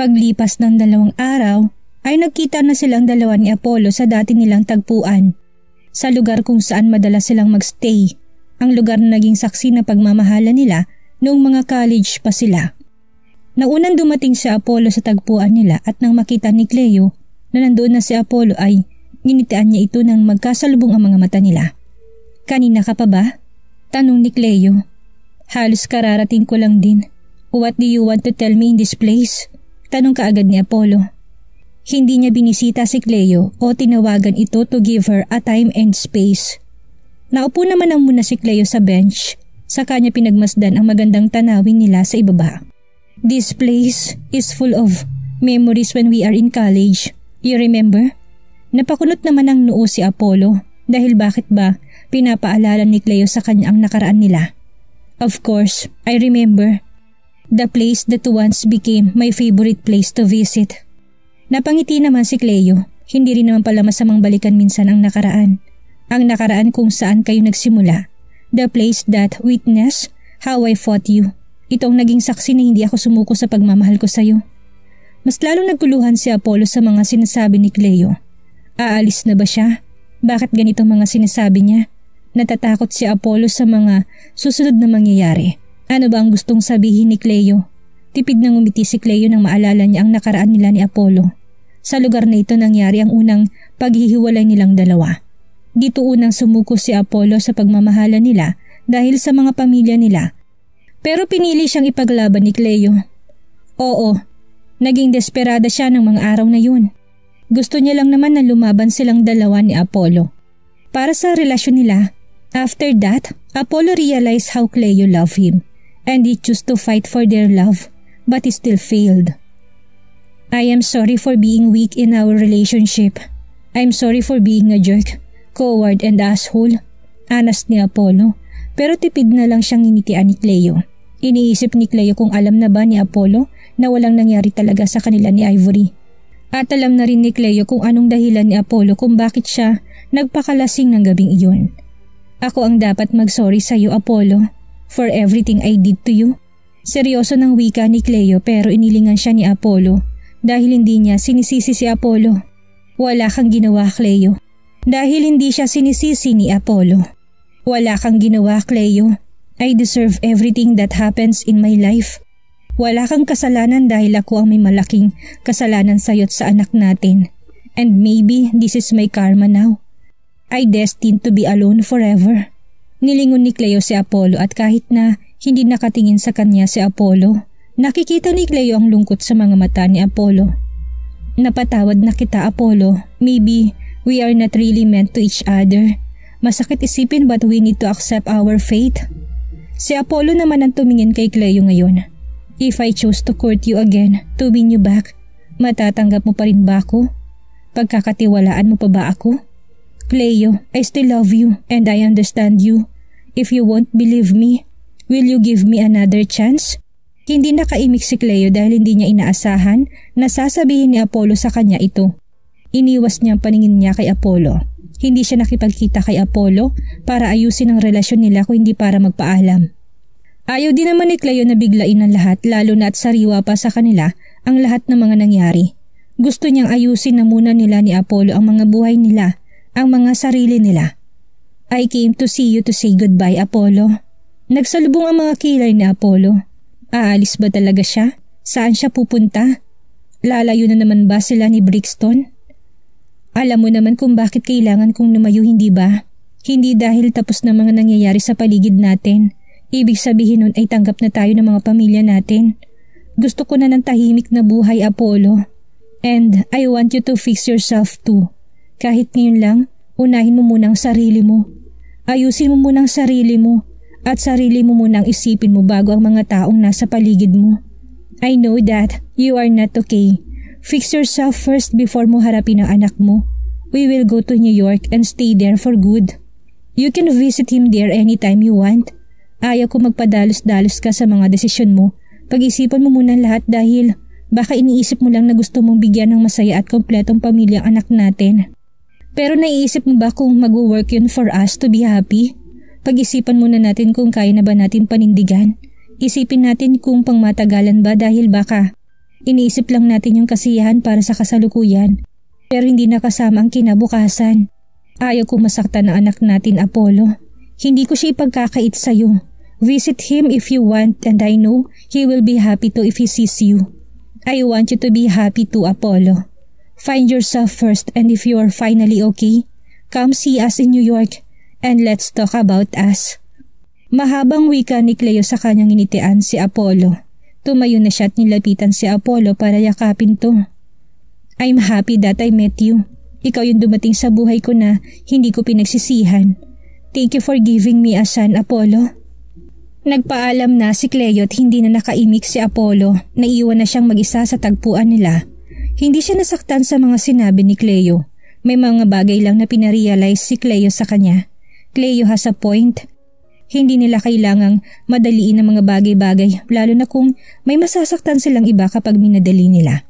Paglipas ng 2 araw ay nagkita na silang dalawa ni Apollo sa dati nilang tagpuan, sa lugar kung saan madalas silang magstay, ang lugar na naging saksi na pagmamahala nila noong mga college pa sila. Naunang dumating si Apollo sa tagpuan nila at nang makita ni Cleo na nandoon na si Apollo ay ginitian niya ito nang magkasalubong ang mga mata nila. "Kanina ka pa ba?" tanong ni Cleo. "Halos kararating ko lang din. What do you want to tell me in this place?" tanong kaagad ni Apollo. Hindi niya binisita si Cleo o tinawagan ito to give her a time and space. Naupo naman ang muna si Cleo sa bench, sa kanya pinagmasdan ang magandang tanawin nila sa ibaba. "This place is full of memories when we are in college. You remember?" Napakunot naman ang noo si Apollo dahil bakit ba pinapaalala ni Cleo sa kanya ang nakaraan nila. "Of course, I remember. The place that once became my favorite place to visit." Napangiti naman si Cleo. Hindi rin naman pala masamang balikan minsan ang nakaraan. Ang nakaraan kung saan kayo nagsimula. The place that witnessed how I fought you. Ito ang naging saksi na hindi ako sumuko sa pagmamahal ko sa'yo. Mas lalong nagkuluhan si Apollo sa mga sinasabi ni Cleo. Aalis na ba siya? Bakit ganito mga sinasabi niya? Natatakot si Apollo sa mga susunod na mangyayari. Ano ba ang gustong sabihin ni Cleo? Tipid na ngumiti si Cleo nang maalala niya ang nakaraan nila ni Apollo. Sa lugar na ito nangyari ang unang paghihiwalay nilang dalawa. Dito unang sumuko si Apollo sa pagmamahala nila dahil sa mga pamilya nila. Pero pinili siyang ipaglaban ni Cleo. Oo, naging desperada siya ng mga araw na yun. Gusto niya lang naman na lumaban silang dalawa ni Apollo. Para sa relasyon nila, after that, Apollo realized how Cleo loved him and he chose to fight for their love but he still failed. "I am sorry for being weak in our relationship. I'm sorry for being a jerk, coward and asshole," anas ni Apollo. Pero tipid na lang siyang initian ni Cleo. Iniisip ni Cleo kung alam na ba ni Apollo na walang nangyari talaga sa kanila ni Ivory. At alam na rin ni Cleo kung anong dahilan ni Apollo kung bakit siya nagpakalasing ng gabing iyon. "Ako ang dapat mag-sorry sa iyo, Apollo, for everything I did to you." Seryoso ng wika ni Cleo pero inilingan siya ni Apollo dahil hindi niya sinisisi si Apollo. "Wala kang ginawa, Cleo." Dahil hindi siya sinisisi ni Apollo. "Wala kang ginawa, Cleo. I deserve everything that happens in my life. Wala kang kasalanan dahil ako ang may malaking kasalanan sa'yo at sa anak natin. And maybe this is my karma now. I destined to be alone forever." Nilingon ni Cleo si Apollo at kahit na hindi nakatingin sa kanya si Apollo, nakikita ni Cleo ang lungkot sa mga mata ni Apollo. "Napatawad na kita, Apollo. Maybe we are not really meant to each other. Masakit isipin but we need to accept our fate." Si Apollo naman ang tumingin kay Cleo ngayon. "If I choose to court you again, to win you back, matatanggap mo pa rin ba ako? Pagkakatiwalaan mo pa ba ako? Cleo, I still love you and I understand you. If you won't believe me, will you give me another chance?" Hindi nakaimik si Cleo dahil hindi niya inaasahan na sasabihin ni Apollo sa kanya ito. Iniwas niya ang paningin niya kay Apollo. Hindi siya nakipagkita kay Apollo para ayusin ang relasyon nila kung hindi para magpaalam. Ayaw din naman ni Cleo na biglain ang lahat lalo na at sariwa pa sa kanila ang lahat ng mga nangyari. Gusto niyang ayusin na muna nila ni Apollo ang mga buhay nila, ang mga sarili nila. "I came to see you to say goodbye, Apollo." Nagsalubong ang mga kilay ni Apollo. Aalis ba talaga siya? Saan siya pupunta? Lalayo na naman ba sila ni Brixton? Alam mo naman kung bakit kailangan kong lumayo, hindi ba? Hindi dahil tapos na mga nangyayari sa paligid natin. Ibig sabihin nun ay tanggap na tayo ng mga pamilya natin. Gusto ko na ng tahimik na buhay, Apollo. And I want you to fix yourself too. Kahit ngayon lang, unahin mo muna ang sarili mo. Ayusin mo muna ang sarili mo at sarili mo muna ang isipin mo bago ang mga taong nasa paligid mo. I know that you are not okay. Fix yourself first before mo harapin ang anak mo. We will go to New York and stay there for good. You can visit him there anytime you want. Ayaw ko magpadalos-dalos ka sa mga desisyon mo. Pag-isipan mo muna lahat dahil baka iniisip mo lang na gusto mong bigyan ng masaya at kompletong pamilyang anak natin. Pero naiisip mo ba kung mag-work yun for us to be happy? Pag-isipan muna natin kung kaya na ba natin panindigan. Isipin natin kung pangmatagalan ba dahil baka Iniisip lang natin yung kasiyahan para sa kasalukuyan, pero hindi nakasama ang kinabukasan. Ayaw ko masaktan ang anak natin, Apollo. Hindi ko siya ipagkakait sa'yo. Visit him if you want and I know he will be happy too if he sees you. I want you to be happy too, Apollo. Find yourself first and if you are finally okay, come see us in New York and let's talk about us. Mahabang wika ni Cleo sa kanyang initian si Apollo. Tumayo na siya at nilapitan si Apollo para yakapin to. I'm happy that I met you. Ikaw yung dumating sa buhay ko na hindi ko pinagsisihan. Thank you for giving me a son, Apollo. Nagpaalam na si Cleo at hindi na nakaimik si Apollo. Naiwan na siyang mag-isa sa tagpuan nila. Hindi siya nasaktan sa mga sinabi ni Cleo. May mga bagay lang na pinarealize si Cleo sa kanya. Cleo has a point. Hindi nila kailangang madaliin ang mga bagay-bagay lalo na kung may masasaktan silang iba kapag minadali nila.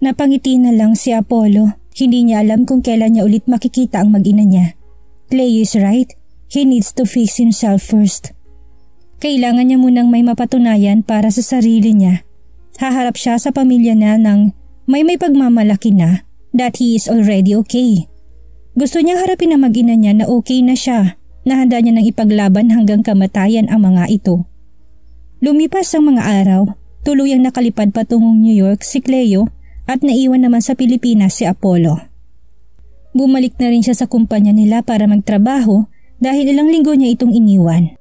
Napangiti na lang si Apollo. Hindi niya alam kung kailan niya ulit makikita ang mag-ina niya. Cleo is right. He needs to fix himself first. Kailangan niya munang may mapatunayan para sa sarili niya. Haharap siya sa pamilya na ng may pagmamalaki na that he is already okay. Gusto niyang harapin ang mag-ina niya na okay na siya, na handa niya nang ipaglaban hanggang kamatayan ang mga ito. Lumipas ang mga araw, tuluyang nakalipad patungong New York si Cleo at naiwan naman sa Pilipinas si Apollo. Bumalik na rin siya sa kumpanya nila para magtrabaho dahil ilang linggo niya itong iniwan.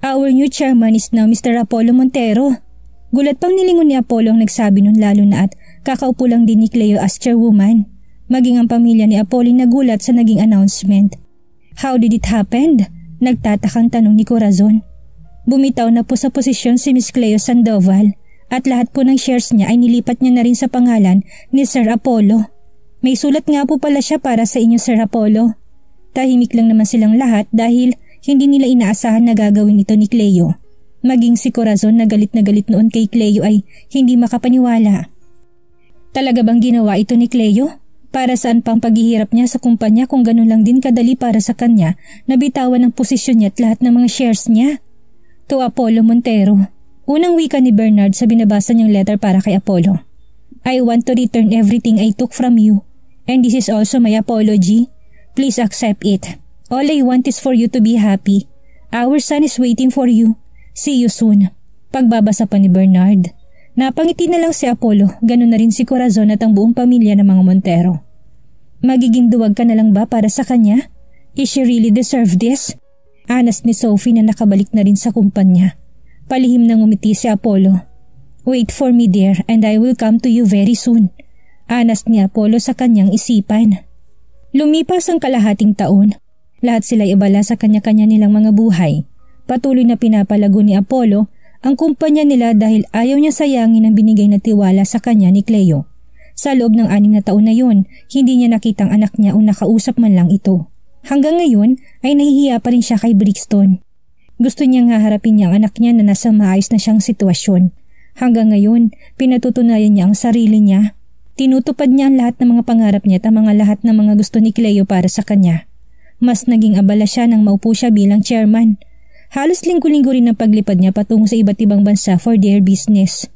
Our new chairman is now Mr. Apollo Montero. Gulat pang nilingon ni Apollo ang nagsabi nun lalo na at kakaupo lang din ni Cleo as chairwoman. Maging ang pamilya ni Apollo nagulat sa naging announcement. How did it happen? Nagtatakang tanong ni Corazon. Bumitaw na po sa posisyon si Miss Cleo Sandoval at lahat po ng shares niya ay nilipat niya na rin sa pangalan ni Sir Apollo. May sulat nga po pala siya para sa inyo, Sir Apollo. Tahimik lang naman silang lahat dahil hindi nila inaasahan na gagawin ito ni Cleo. Maging si Corazon na galit noon kay Cleo ay hindi makapaniwala. Talaga bang ginawa ito ni Cleo? Para saan pang paghihirap niya sa kumpanya kung ganun lang din kadali para sa kanya na bitawan ang posisyon niya at lahat ng mga shares niya? To Apollo Montero. Unang wika ni Bernard sa binabasa niyang letter para kay Apollo. I want to return everything I took from you and this is also my apology. Please accept it. All I want is for you to be happy. Our son is waiting for you. See you soon. Pagbabasa pa ni Bernard. Napangiti na lang si Apollo, ganun na rin si Corazon at ang buong pamilya ng mga Montero. Magiging duwag ka na lang ba para sa kanya? Is she really deserve this? Anas ni Sophie na nakabalik na rin sa kumpanya. Palihim nang umiti si Apollo. Wait for me dear and I will come to you very soon. Anas ni Apollo sa kanyang isipan. Lumipas ang kalahating taon. Lahat sila ibala sa kanya-kanya nilang mga buhay. Patuloy na pinapalago ni Apollo ang kumpanya nila dahil ayaw niya sayangin ang binigay na tiwala sa kanya ni Cleo. Sa loob ng 6 na taon na yun, hindi niya nakitang anak niya o nakausap man lang ito. Hanggang ngayon ay nahihiya pa rin siya kay Brixton. Gusto niyang haharapin niya ang anak niya na nasa maayos na siyang sitwasyon. Hanggang ngayon, pinatutunayan niya ang sarili niya. Tinutupad niya ang lahat ng mga pangarap niya at ang mga lahat ng mga gusto ni Cleo para sa kanya. Mas naging abala siya nang maupo siya bilang chairman. Halos linggo-linggo rin ang paglipad niya patungo sa iba't ibang bansa for their business.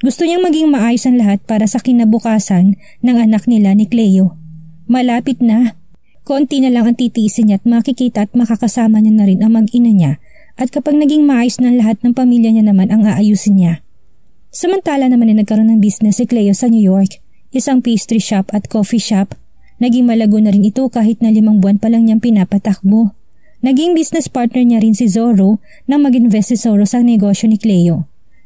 Gusto niyang maging maayos ang lahat para sa kinabukasan ng anak nila ni Cleo. Malapit na. Konti na lang ang titiisin niya at makikita at makakasama niya na rin ang mag-ina niya at kapag naging maayos ng lahat ng pamilya niya naman ang aayusin niya. Samantala naman ay nagkaroon ng business si Cleo sa New York, isang pastry shop at coffee shop. Naging malago na rin ito kahit na 5 buwan pa lang niyang pinapatakbo. Naging business partner niya rin si Zorro nang mag-invest si Zorro sa negosyo ni Cleo.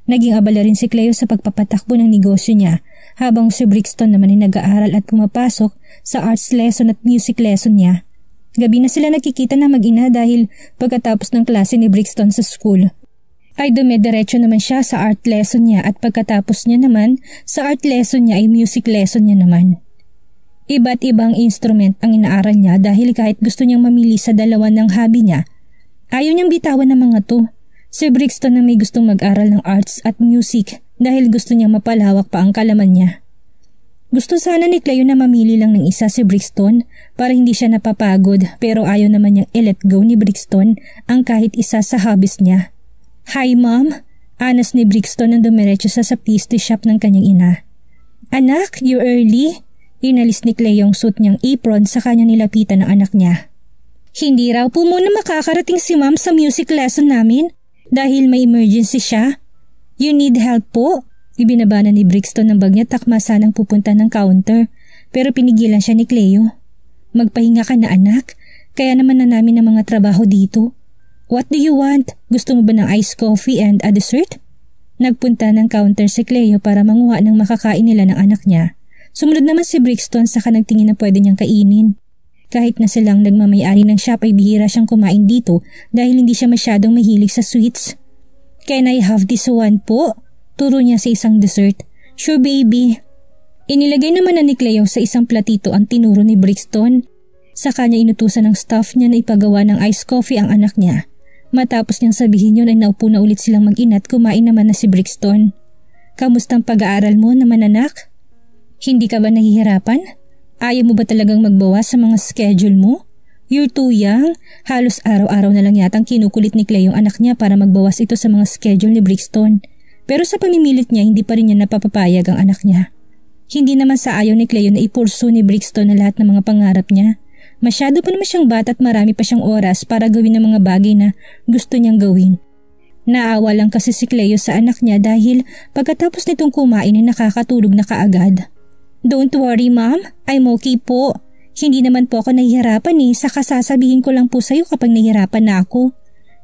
Naging abala rin si Cleo sa pagpapatakbo ng negosyo niya habang si Brixton naman ay nag-aaral at pumapasok sa arts lesson at music lesson niya. Gabi na sila nakikita na mag-ina dahil pagkatapos ng klase ni Brixton sa school ay dumediretso naman siya sa art lesson niya at pagkatapos niya naman sa art lesson niya ay music lesson niya naman. Iba't ibang instrument ang inaaral niya dahil kahit gusto niyang mamili sa dalawa ng hobby niya, ayaw niyang bitawan ng mga to. Si Brixton na may gustong mag-aral ng arts at music dahil gusto niyang mapalawak pa ang kalaman niya. Gusto sana ni Cleo na mamili lang ng isa si Brixton para hindi siya napapagod pero ayaw naman niyang i-let go ni Brixton ang kahit isa sa hobbies niya. Hi mom, anas ni Brixton nang dumiretso sa pastry shop ng kanyang ina. Anak, you're early. Inalis ni Cleo ang suit niyang apron sa kanya nilapitan ng anak niya. Hindi raw po muna makakarating si ma'am sa music lesson namin dahil may emergency siya. You need help po? Ibinabana ni Brixton ng bag niya takma sanang pupunta ng counter pero pinigilan siya ni Cleo. Magpahinga ka na anak, kaya naman na namin ang mga trabaho dito. What do you want? Gusto mo ba ng iced coffee and a dessert? Nagpunta ng counter si Cleo para manguha ng makakain nila ng anak niya. Sumunod naman si Brixton saka nagtingin na pwede niyang kainin. Kahit na silang nagmamayari ng shop ay bihira siyang kumain dito dahil hindi siya masyadong mahilig sa sweets. Can I have this one po? Turo niya sa isang dessert. Sure baby. Inilagay naman na ni Cleo sa isang platito ang tinuro ni Brixton. Sa kanya inutusan ng staff niya na ipagawa ng iced coffee ang anak niya. Matapos niyang sabihin yun ay naupo na ulit silang mag-ina at kumain naman na si Brixton. Kamustang pag-aaral mo naman anak? Hindi ka ba nahihirapan? Ayaw mo ba talagang magbawas sa mga schedule mo? You're too young. Halos araw-araw na lang yatang kinukulit ni Cleo ang anak niya para magbawas ito sa mga schedule ni Brixton. Pero sa pamimilit niya hindi pa rin niya napapapayag ang anak niya. Hindi naman sa ayaw ni Cleo na ipursu ni Brixton na lahat ng mga pangarap niya. Masyado pa naman siyang bata at marami pa siyang oras para gawin ang mga bagay na gusto niyang gawin. Naawa lang kasi si Cleo sa anak niya dahil pagkatapos nitong kumain ay nakakatulog na kaagad. Don't worry ma'am, I'm okay po. Hindi naman po ako nahihirapan saka sasabihin ko lang po sa'yo kapag nahihirapan na ako.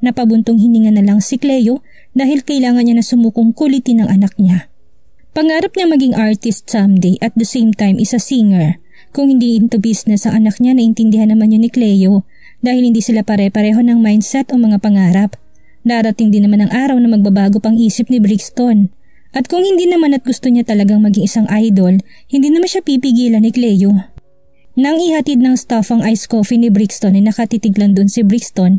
Napabuntong hininga na lang si Cleo dahil kailangan niya na sumukong kulitin ang anak niya. Pangarap niya maging artist someday at the same time is a singer. Kung hindi into business ang anak niya, naintindihan naman yun ni Cleo dahil hindi sila pare-pareho ng mindset o mga pangarap. Darating din naman ang araw na magbabago pang isip ni Brixton. At kung hindi naman at gusto niya talagang maging isang idol, hindi naman siya pipigilan ni Cleo. Nang ihatid ng staff ang iced coffee ni Brixton ay nakatitig lang doon si Brixton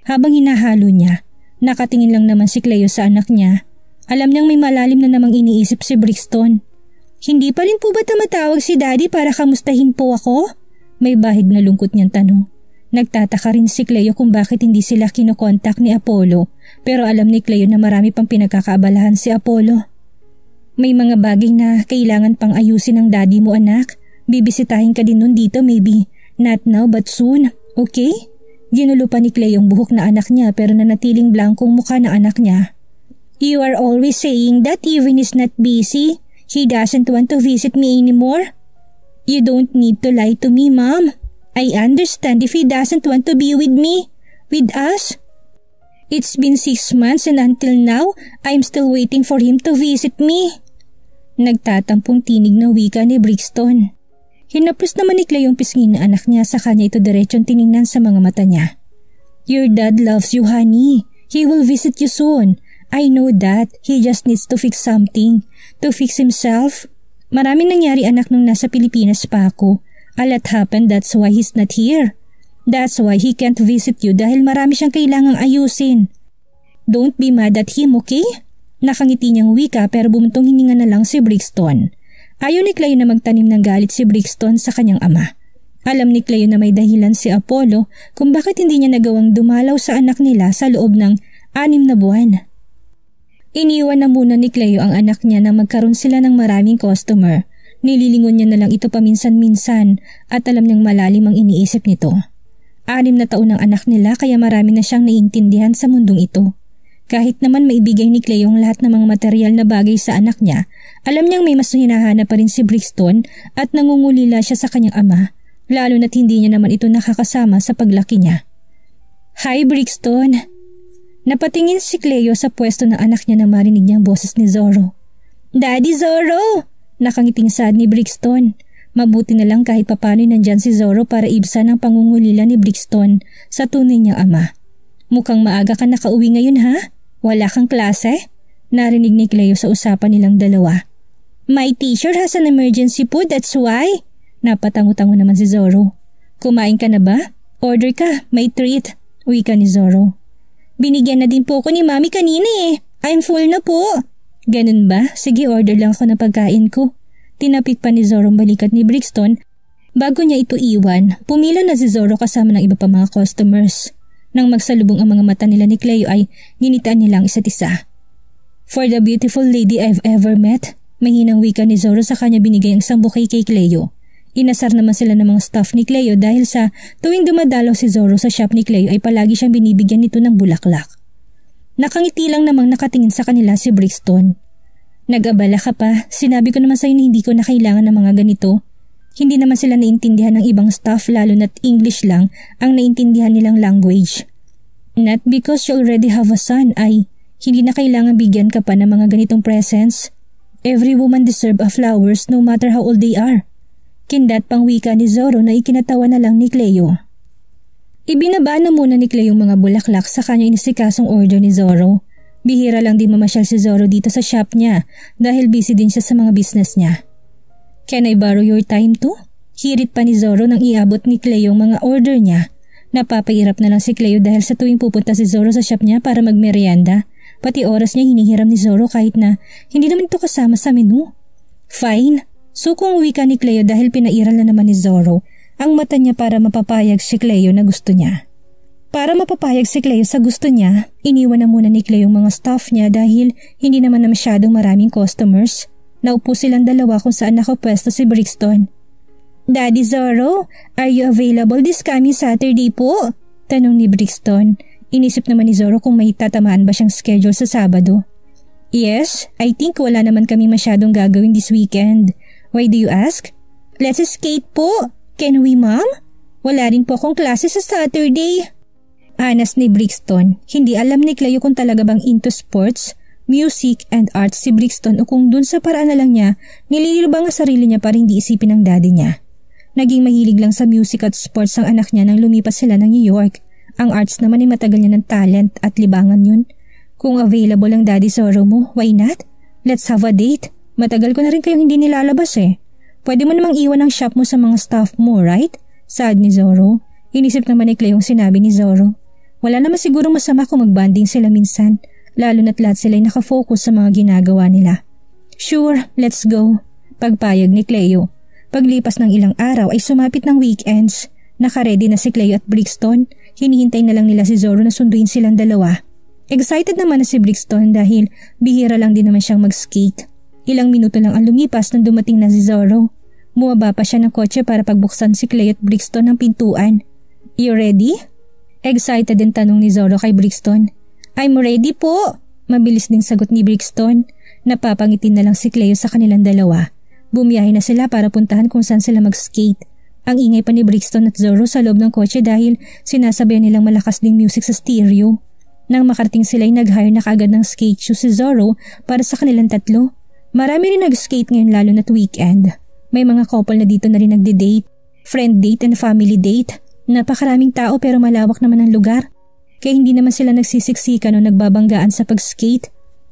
habang hinahalo niya. Nakatingin lang naman si Cleo sa anak niya. Alam niyang may malalim na namang iniisip si Brixton. Hindi pa rin po ba tumatawag si Daddy para kamustahin po ako? May bahid na lungkot niyang tanong. Nagtataka rin si Cleo kung bakit hindi sila kinokontak ni Apollo pero alam ni Cleo na marami pang pinagkakaabalahan si Apollo. May mga bagay na kailangan pang ayusin ng daddy mo anak. Bibisitahin ka din nun dito maybe. Not now but soon, okay? Ginulo pa ni Cleo ang buhok na anak niya pero nanatiling blankong mukha ng anak niya. You are always saying that even is not busy. He doesn't want to visit me anymore. You don't need to lie to me, Mom. I understand if he doesn't want to be with me, with us. It's been 6 months and until now, I'm still waiting for him to visit me. Nagtatampong tinig na wika ni Brixton. Hinapos naman ni Cleo yung pisngin na anak niya sa kanya ito diretsong tiningnan sa mga mata niya. Your dad loves you, honey. He will visit you soon. I know that. He just needs to fix something. To fix himself. Maraming nangyari anak nung nasa Pilipinas pa ako. A lot happened, that's why he's not here. That's why he can't visit you dahil marami siyang kailangang ayusin. Don't be mad at him, okay? Nakangiti niyang wika pero bumuntong hininga na lang si Brixton. Ayaw ni Cleo na magtanim ng galit si Brixton sa kanyang ama. Alam ni Cleo na may dahilan si Apollo kung bakit hindi niya nagawang dumalaw sa anak nila sa loob ng 6 na buwan. Iniwan na muna ni Cleo ang anak niya na magkaroon sila ng maraming customer. Nililingon niya na lang ito paminsan-minsan at alam niyang malalim ang iniisip nito. 6 na taon ang anak nila kaya marami na siyang naiintindihan sa mundong ito. Kahit naman maibigay ni Cleo ang lahat ng mga material na bagay sa anak niya, alam niyang may mas hinahanap pa rin si Brixton at nangungulila siya sa kanyang ama, lalo na't hindi niya naman ito nakakasama sa paglaki niya. Hi Brixton! Napatingin si Cleo sa pwesto ng anak niya na marinig niya ang boses ni Zorro. Daddy Zorro! Nakangiting sad ni Brixton. Mabuti na lang kahit papano'y nandyan si Zorro para ibsan ang pangungulila ni Brixton sa tunay niyang ama. Mukhang maaga ka nakauwi ngayon ha? Wala kang klase? Narinig ni Cleo sa usapan nilang dalawa. My teacher has an emergency po, that's why. Napatango-tango naman si Zorro. Kumain ka na ba? Order ka, may treat. Wika ni Zorro. Binigyan na din po ko ni Mami kanina I'm full na po. Ganun ba? Sige, order lang ako ng pagkain ko. Tinapik pa ni Zorro ang balikat ni Brixton. Bago niya ito iwan, pumila na si Zorro kasama ng iba pa mga customers. Nang magsalubong ang mga mata nila ni Cleo ay ginitaan nila ang isa't isa. For the beautiful lady I've ever met, Mahinang wika ni Zoro sa kanya binigay ang isang bouquet kay Cleo. Inasar naman sila ng mga staff ni Cleo dahil sa tuwing dumadalaw si Zoro sa shop ni Cleo ay palagi siyang binibigyan nito ng bulaklak. Nakangiti lang namang nakatingin sa kanila si Brixton. Nag-abala ka pa, sinabi ko naman sa'yo na hindi ko na kailangan ng mga ganito. Hindi naman sila naintindihan ng ibang staff lalo na't English lang ang naintindihan nilang language. Not because you already have a son ay hindi na kailangan bigyan ka pa ng mga ganitong presents. Every woman deserve a flowers no matter how old they are. Kindat pang wika ni Zoro na ikinatawa na lang ni Cleo. Ibinaba na muna ni Cleo yung mga bulaklak sa kanya inisikasong order ni Zoro. Bihira lang din mamasyal si Zoro dito sa shop niya dahil busy din siya sa mga business niya. Can I borrow your time too? Hirit pa ni Zoro nang iabot ni Cleo yung mga order niya. Napapahirap na lang si Cleo dahil sa tuwing pupunta si Zoro sa shop niya para magmerienda, pati oras niya hinihiram ni Zoro kahit na hindi naman ito kasama sa menu. Fine. Sukong wika ni Cleo dahil pinairal na naman ni Zoro ang mata niya para mapapayag si Cleo na gusto niya. Para mapapayag si Cleo sa gusto niya, iniwan na muna ni Cleo yung mga staff niya dahil hindi naman na masyadong maraming customers. Naupo silang dalawa kung saan nakapwesto si Brixton. Daddy Zoro, are you available this coming Saturday po? Tanong ni Brixton. Inisip naman ni Zoro kung may tatamaan ba siyang schedule sa Sabado. Yes, I think wala naman kami masyadong gagawin this weekend. Why do you ask? Let's skate po. Can we, ma'am? Wala rin po akong klase sa Saturday. Anas ni Brixton. Hindi alam ni Cleo kung talaga bang into sports, music and arts si Brixton o kung dun sa paraan na lang niya nililibang ang sarili niya para hindi isipin ng daddy niya. Naging mahilig lang sa music at sports ang anak niya nang lumipas sila ng New York. Ang arts naman ay matagal niya ng talent at libangan yun. Kung available ang daddy Zoro mo, why not? Let's have a date. Matagal ko na rin kayong hindi nilalabas eh. Pwede mo namang iwan ang shop mo sa mga staff mo, right? Saad ni Zoro. Inisip naman ni Cleo yung sinabi ni Zoro. Wala naman siguro masama kung magbanding sila minsan, lalo na't lahat sila ay nakafocus sa mga ginagawa nila. Sure, let's go. Pagpayag ni Cleo. Paglipas ng ilang araw ay sumapit ng weekends. Nakaredy na si Cleo at Brixton. Hinihintay na lang nila si Zoro na sunduin silang dalawa. Excited naman na si Brixton dahil bihira lang din naman siyang mag-skate. Ilang minuto lang ang lumipas nang dumating na si Zoro. Bumaba pa siya ng kotse para pagbuksan si Cleo at Brixton ng pintuan. You ready? Excited din tanong ni Zoro kay Brixton. I'm ready po. Mabilis ding sagot ni Brixton. Napapangiti na lang si Cleo sa kanilang dalawa. Bumiyahe na sila para puntahan kung saan sila mag-skate. Ang ingay pa ni Brixton at Zoro sa loob ng kotse dahil sinasabayan nilang malakas ding music sa stereo. Nang makarating sila ay nag-hire na kaagad ng skate shoes si Zoro para sa kanilang tatlo. Marami rin nag-skate ngayon lalo na't weekend. May mga couple na dito na rin nagde-date, friend date and family date. Napakaraming tao pero malawak naman ang lugar. Kaya hindi naman sila nagsisiksikan o nagbabanggaan sa pag-skate.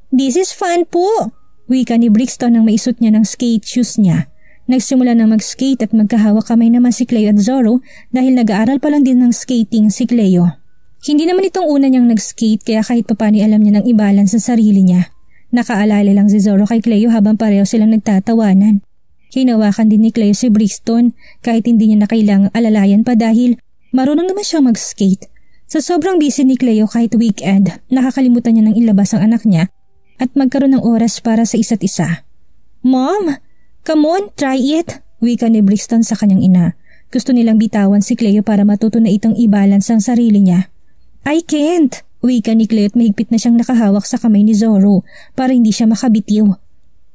This is fun po! Wika ni Brixton nang maisot niya ng skate shoes niya. Nagsimula na mag-skate at magkahawak kamay naman si Cleo at Zoro dahil nag-aaral pa lang din ng skating si Cleo. Hindi naman itong una niyang nag-skate kaya kahit papani alam niya ng i-balance sa sarili niya. Nakaalala lang si Zoro kay Cleo habang pareho silang nagtatawanan. Hinawakan din ni Cleo si Brixton kahit hindi niya na kailangang alalayan pa dahil marunong naman siyang mag-skate. Sa sobrang busy ni Cleo kahit weekend, nakakalimutan niya ng ilabas ang anak niya at magkaroon ng oras para sa isa't isa. Mom, come on, try it! Wika ni Brixton sa kanyang ina. Gusto nilang bitawan si Cleo para matuto na itong i-balance ang sarili niya. I can't! Wika ni Cleo at mahigpit na siyang nakahawak sa kamay ni Zoro para hindi siya makabitiw.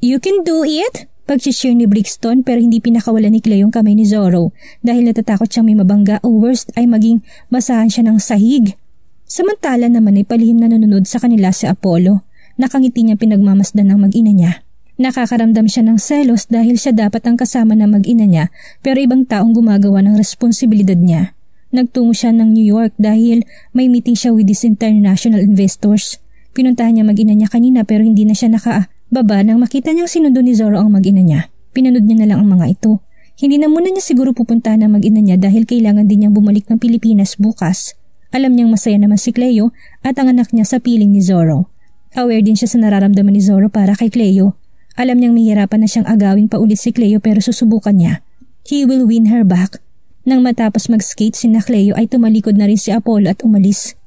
You can do it! Pag-cheer ni Brixton pero hindi pinakawala ni Cleo yung kamay ni Zoro dahil natatakot siyang may mabangga o worst ay maging basahan siya ng sahig. Samantala naman ay palihim na nanonood sa kanila si Apollo. Nakangiti niya pinagmamasdan ng mag-ina niya. Nakakaramdam siya ng selos dahil siya dapat ang kasama ng mag-ina niya pero ibang taong gumagawa ng responsibilidad niya. Nagtungo siya ng New York dahil may meeting siya with these international investors. Pinuntahan niya mag-ina niya kanina pero hindi na siya nakababa nang makita niyang sinundo ni Zoro ang mag-ina niya. Pinanood niya na lang ang mga ito. Hindi na muna niya siguro pupuntahan ang mag-ina niya dahil kailangan din niyang bumalik ng Pilipinas bukas. Alam niyang masaya naman si Cleo at ang anak niya sa piling ni Zoro. Aware din siya sa nararamdaman ni Zoro para kay Cleo. Alam niyang mahirapan na siyang agawin pa ulit si Cleo pero susubukan niya. He will win her back. Nang matapos mag-skate sina Cleo ay tumalikod na rin si Apollo at umalis.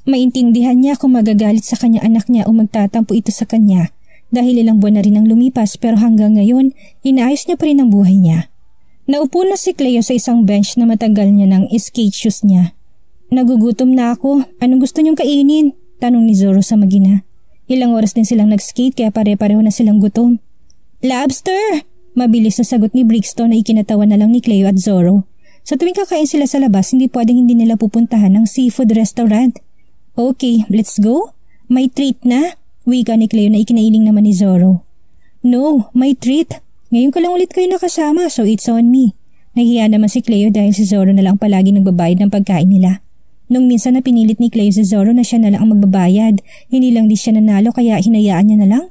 Maintindihan niya kung magagalit sa kanya anak niya o magtatampo ito sa kanya Dahil ilang buwan na rin ang lumipas pero hanggang ngayon, inaayos niya pa rin ang buhay niya. Naupo na si Cleo sa isang bench na matagal niya ng skate shoes niya. Nagugutom na ako. Anong gusto niyong kainin? Tanong ni Zoro sa mag-ina. Ilang oras din silang nag-skate kaya pare-pareho na silang gutom. Lobster! Mabilis na sagot ni Brixton na ikinatawa na lang ni Cleo at Zoro. Sa tuwing kakain sila sa labas, hindi hindi nila pupuntahan ng seafood restaurant. Okay, let's go. May treat na. Wika ni Cleo na ikinailing naman ni Zoro. No, may treat. Ngayon ka lang ulit kayo nakasama so it's on me. Nahiya naman si Cleo dahil si Zoro na lang palagi nagbabayad ng pagkain nila. Nung minsan na pinilit ni Cleo si Zoro na siya na lang ang magbabayad, hindi lang di siya nanalo kaya hinayaan niya na lang.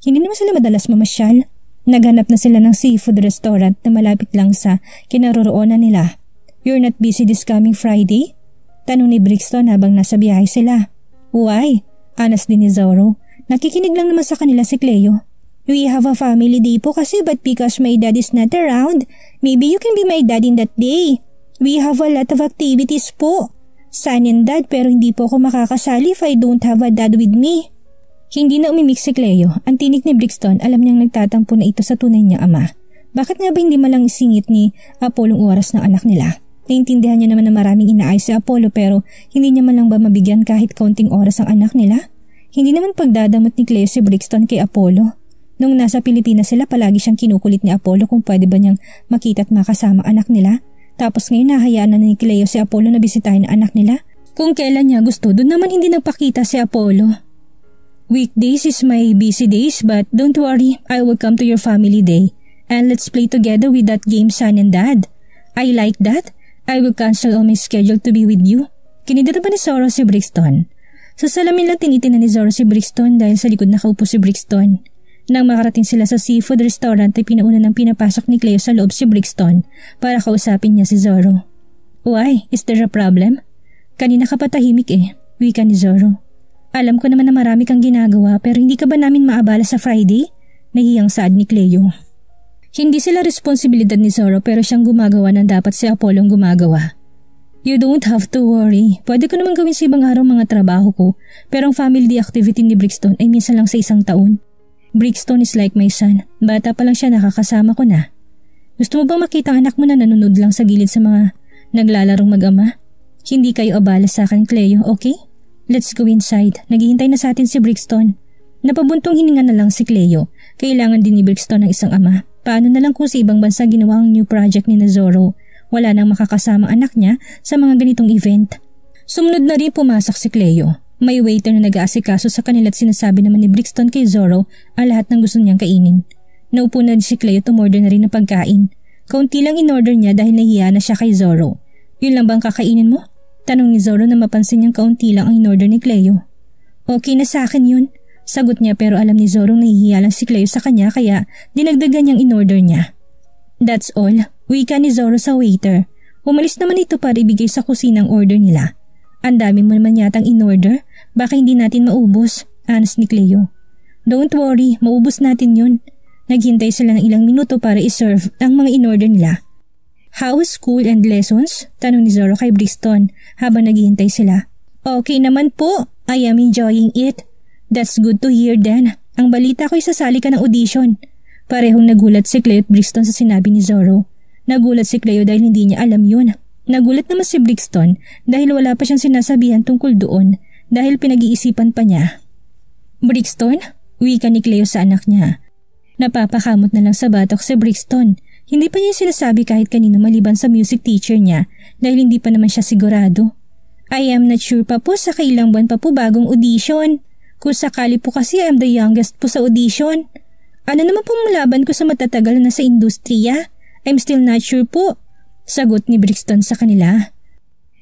Hindi naman sila madalas mamasyal. Naghanap na sila ng seafood restaurant na malapit lang sa kinaroroonan nila. You're not busy this coming Friday? Tanong ni Brixton habang nasa biyahe sila. Why? Anas din ni Zoro. Nakikinig lang naman sa kanila si Cleo. We have a family day po kasi but because my dad is not around, maybe you can be my dad in that day. We have a lot of activities po. Son and dad pero hindi po ako makakasali if I don't have a dad with me. Hindi na umimik si Cleo. Ang tinig ni Brixton alam niyang nagtatampo na ito sa tunay niyang ama. Bakit nga ba hindi malang isingit ni Apollo ang oras ng anak nila? Naintindihan niya naman na maraming inaayos si Apollo pero hindi niya man lang ba mabigyan kahit kaunting oras ang anak nila? Hindi naman pagdadamot ni Cleo si Brixton kay Apollo. Nung nasa Pilipinas sila palagi siyang kinukulit ni Apollo kung pwede ba niyang makita at makasama anak nila. Tapos ngayon nahayaan na ni Cleo si Apollo na bisitahin ang anak nila. Kung kailan niya gusto doon naman hindi nagpakita si Apollo. Weekdays is my busy days but don't worry, I will come to your family day. And let's play together with that game son and dad. I like that. I will cancel all my schedule to be with you. Kinidira pa ni Zoro si Brixton. Sa salamin lang tinitinan ni Zoro si Brixton dahil sa likod nakaupo si Brixton. Nang makarating sila sa seafood restaurant ay pinauna ng pinapasok ni Cleo sa loob si Brixton para kausapin niya si Zoro. Why? Is there a problem? Kanina ka pa tahimik wika ni Zoro. Alam ko naman na marami kang ginagawa pero hindi ka ba namin maabala sa Friday? Nahiyang saad ni Cleo. Hindi sila responsibilidad ni Zoro pero siyang gumagawa ng dapat si Apollo gumagawa. You don't have to worry. Pwede ko naman gawin sa ibang araw mga trabaho ko pero ang family activity ni Brixton ay minsan lang sa isang taon. Brixton is like my son. Bata pa lang siya nakakasama ko na. Gusto mo bang makita ang anak mo na nanonood lang sa gilid sa mga naglalarong mag-ama? Hindi kayo abala sa akin, Cleo, okay? Let's go inside. Naghihintay na sa atin si Brixton. Napabuntong hininga na lang si Cleo. Kailangan din ni Brixton ng isang ama. Paano na lang kung sa ibang bansa ginawa ang new project ni Zoro? Wala nang makakasama anak niya sa mga ganitong event. Sumunod na rin pumasok si Cleo. May waiter na nag-aasikaso sa kanila at sinasabi naman ni Brixton kay Zoro ang lahat ng gusto niyang kainin. Naupo na si Cleo tumorder na rin ng pagkain. Kaunti lang in-order niya dahil nahiya na siya kay Zoro. Yun lang bang kakainin mo? Tanong ni Zoro na mapansin niyang kaunti lang ang in-order ni Cleo. Okay na sa akin yun. Sagot niya pero alam ni Zoro nahihiya lang si Cleo sa kanya kaya dinagdagan niyang in-order niya. That's all. Wika ni Zoro sa waiter. Umalis naman ito para ibigay sa kusina ang order nila. Ang dami mo naman yatang in-order. Baka hindi natin maubos. Anas ni Cleo. Don't worry, maubos natin yun. Naghintay sila ng ilang minuto para iserve ang mga in-order nila. How is school and lessons? Tanong ni Zoro kay Brixton habang naghihintay sila. Okay naman po. I am enjoying it. That's good to hear then. Ang balita ko isasali ka ng audition. Parehong nagulat si Cleo at Brixton sa sinabi ni Zoro. Nagulat si Cleo dahil hindi niya alam yun. Nagulat naman si Brixton dahil wala pa siyang sinasabihan tungkol doon dahil pinag-iisipan pa niya. Brixton? Wika ni Cleo sa anak niya. Napapakamot na lang sa batok si Brixton. Hindi pa niya sinasabi kahit kanino maliban sa music teacher niya dahil hindi pa naman siya sigurado. I am not sure pa po sa kailang buwan pa po bagong audition. Kung sakali po kasi I am the youngest po sa audition. Ano naman po laban ko sa matatagal na sa industriya? I'm still not sure po. Sagot ni Brixton sa kanila.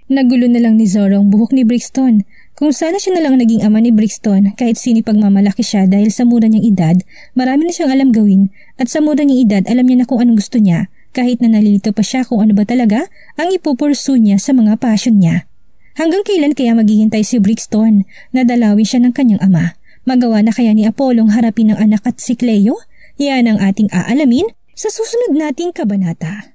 Nagulo na lang ni Zoro ang buhok ni Brixton. Kung sana siya na lang naging ama ni Brixton kahit sinipagmamalaki siya dahil sa mura niyang edad, marami na siyang alam gawin at sa mura niyang edad alam niya na kung anong gusto niya kahit na nalilito pa siya kung ano ba talaga ang ipupursu niya sa mga passion niya. Hanggang kailan kaya maghihintay si Brixton na dalawin siya ng kanyang ama? Magawa na kaya ni Apollong harapin ng anak at si Cleo? Yan ang ating aalamin sa susunod nating kabanata.